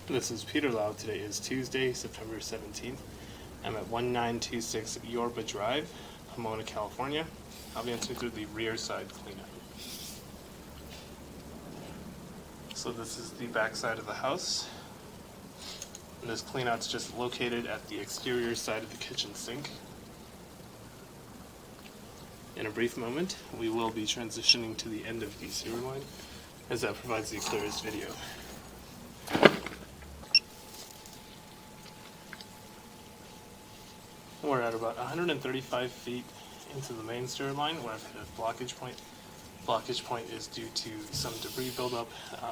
This is Peter Lau. Today is Tuesday, September 17th. I'm at 1926 Yorba Drive, Pomona, California. I'll be entering through the rear side cleanup. So this is the back side of the house. And this cleanout's just located at the exterior side of the kitchen sink. In a brief moment, we will be transitioning to the end of the sewer line, as that provides the clearest video. We're at about 135 feet into the main sewer line where I've hit a blockage point. Blockage point is due to some debris buildup,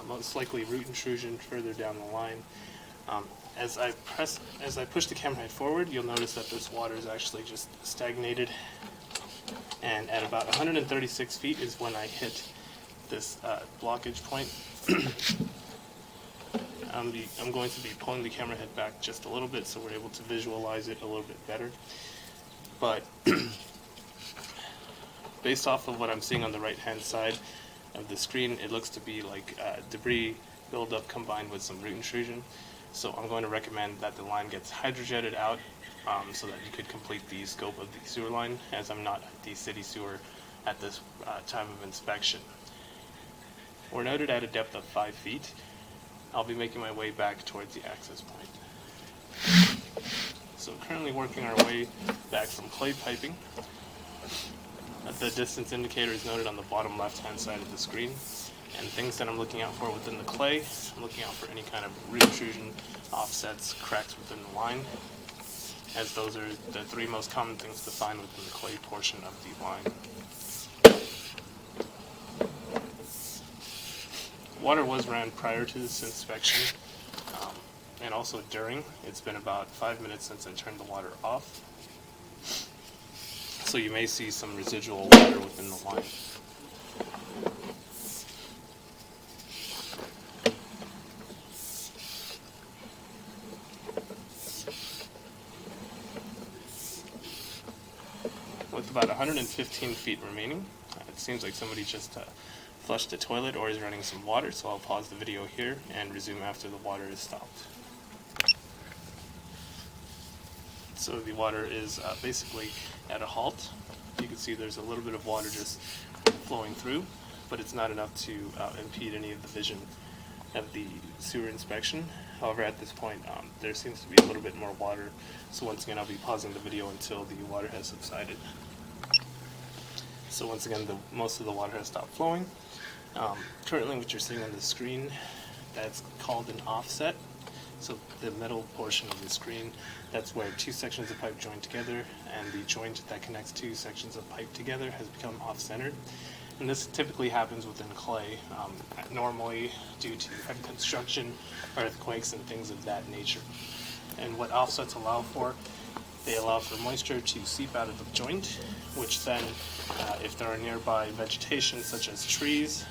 most likely root intrusion further down the line. As I push the camera head forward, you'll notice that this water is actually just stagnated. And at about 136 feet is when I hit this blockage point. I'm going to be pulling the camera head back just a little bit so we're able to visualize it a little bit better. But based off of what I'm seeing on the right hand side of the screen, it looks to be like debris buildup combined with some root intrusion. So I'm going to recommend that the line gets hydrojetted out so that you could complete the scope of the sewer line, as I'm not at the city sewer at this time of inspection. We're noted at a depth of 5 feet. I'll be making my way back towards the access point. So currently working our way back from clay piping. The distance indicator is noted on the bottom left-hand side of the screen. And things that I'm looking out for within the clay, I'm looking out for any kind of root intrusion, offsets, cracks within the line, as those are the three most common things to find within the clay portion of the line. Water was ran prior to this inspection, and also during. It's been about 5 minutes since I turned the water off, so you may see some residual water within the line. With about 115 feet remaining, it seems like somebody just flushed the toilet or is running some water, so I'll pause the video here and resume after the water is stopped. So the water is basically at a halt. You can see there's a little bit of water just flowing through, but it's not enough to impede any of the vision of the sewer inspection. However, at this point, there seems to be a little bit more water, so once again I'll be pausing the video until the water has subsided. So once again, most of the water has stopped flowing. Currently what you're seeing on the screen, that's called an offset. So the middle portion of the screen, that's where two sections of pipe join together, and the joint that connects two sections of pipe together has become off-centered. And this typically happens within clay, normally due to heavy construction, earthquakes, and things of that nature. And what offsets allow for, they allow for moisture to seep out of the joint, which then, if there are nearby vegetation such as trees,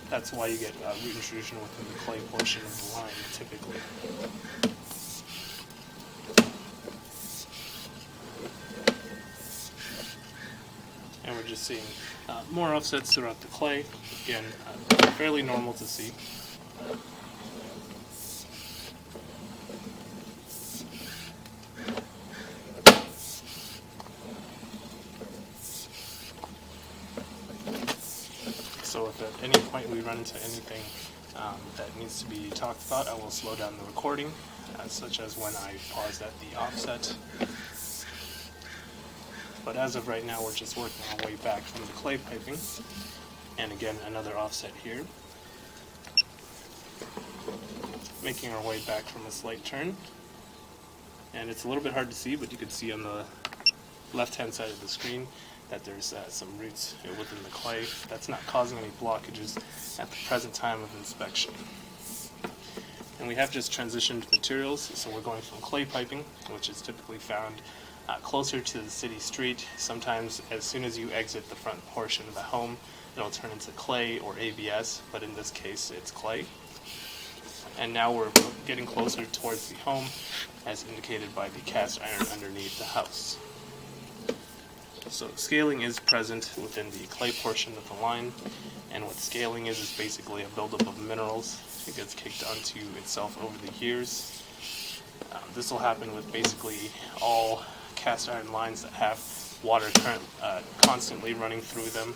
that's why you get root intrusion within the clay portion of the line, typically. And we're just seeing more offsets throughout the clay. Again, fairly normal to see. So if at any point we run into anything that needs to be talked about, I will slow down the recording, such as when I paused at the offset. But as of right now, we're just working our way back from the clay piping. And again, another offset here. Making our way back from a slight turn. And it's a little bit hard to see, but you can see on the left-hand side of the screen that there's some roots within the clay. That's not causing any blockages at the present time of inspection. And we have just transitioned materials, so we're going from clay piping, which is typically found closer to the city street. Sometimes as soon as you exit the front portion of the home, it'll turn into clay or ABS, but in this case it's clay. And now we're getting closer towards the home, as indicated by the cast iron underneath the house. So scaling is present within the clay portion of the line, and what scaling is basically a buildup of minerals it gets kicked onto itself over the years. This will happen with basically all cast iron lines that have water current constantly running through them.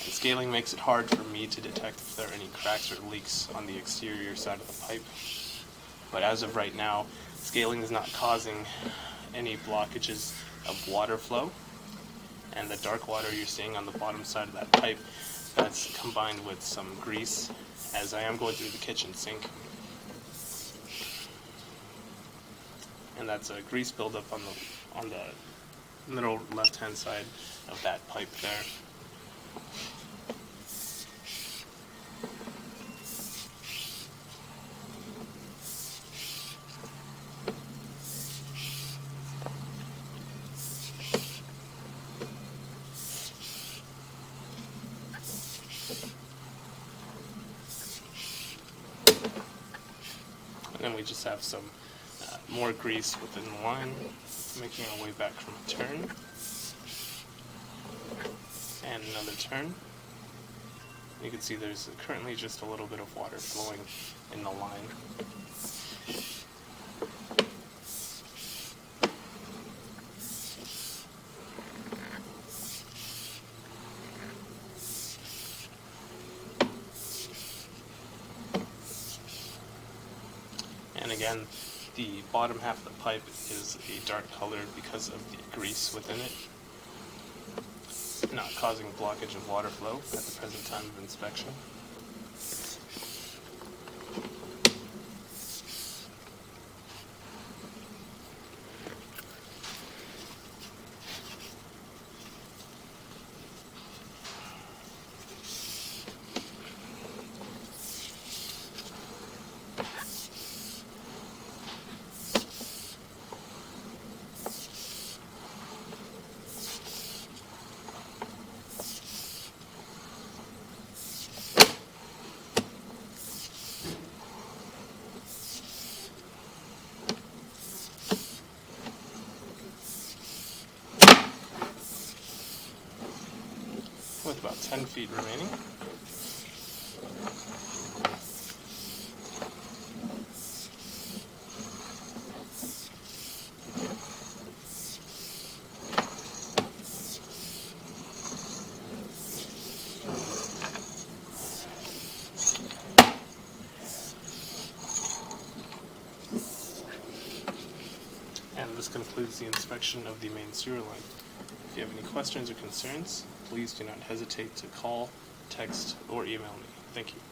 And scaling makes it hard for me to detect if there are any cracks or leaks on the exterior side of the pipe. But as of right now, scaling is not causing any blockages of water flow. And the dark water you're seeing on the bottom side of that pipe, that's combined with some grease, as I am going through the kitchen sink. And that's a grease buildup on the middle left-hand side of that pipe there. And then we just have some more grease within the line, making our way back from a turn, and another turn. You can see there's currently just a little bit of water flowing in the line. And again, the bottom half of the pipe is a dark color because of the grease within it, not causing blockage of water flow at the present time of inspection. With about 10 feet remaining. And this concludes the inspection of the main sewer line. If you have any questions or concerns, please do not hesitate to call, text, or email me. Thank you.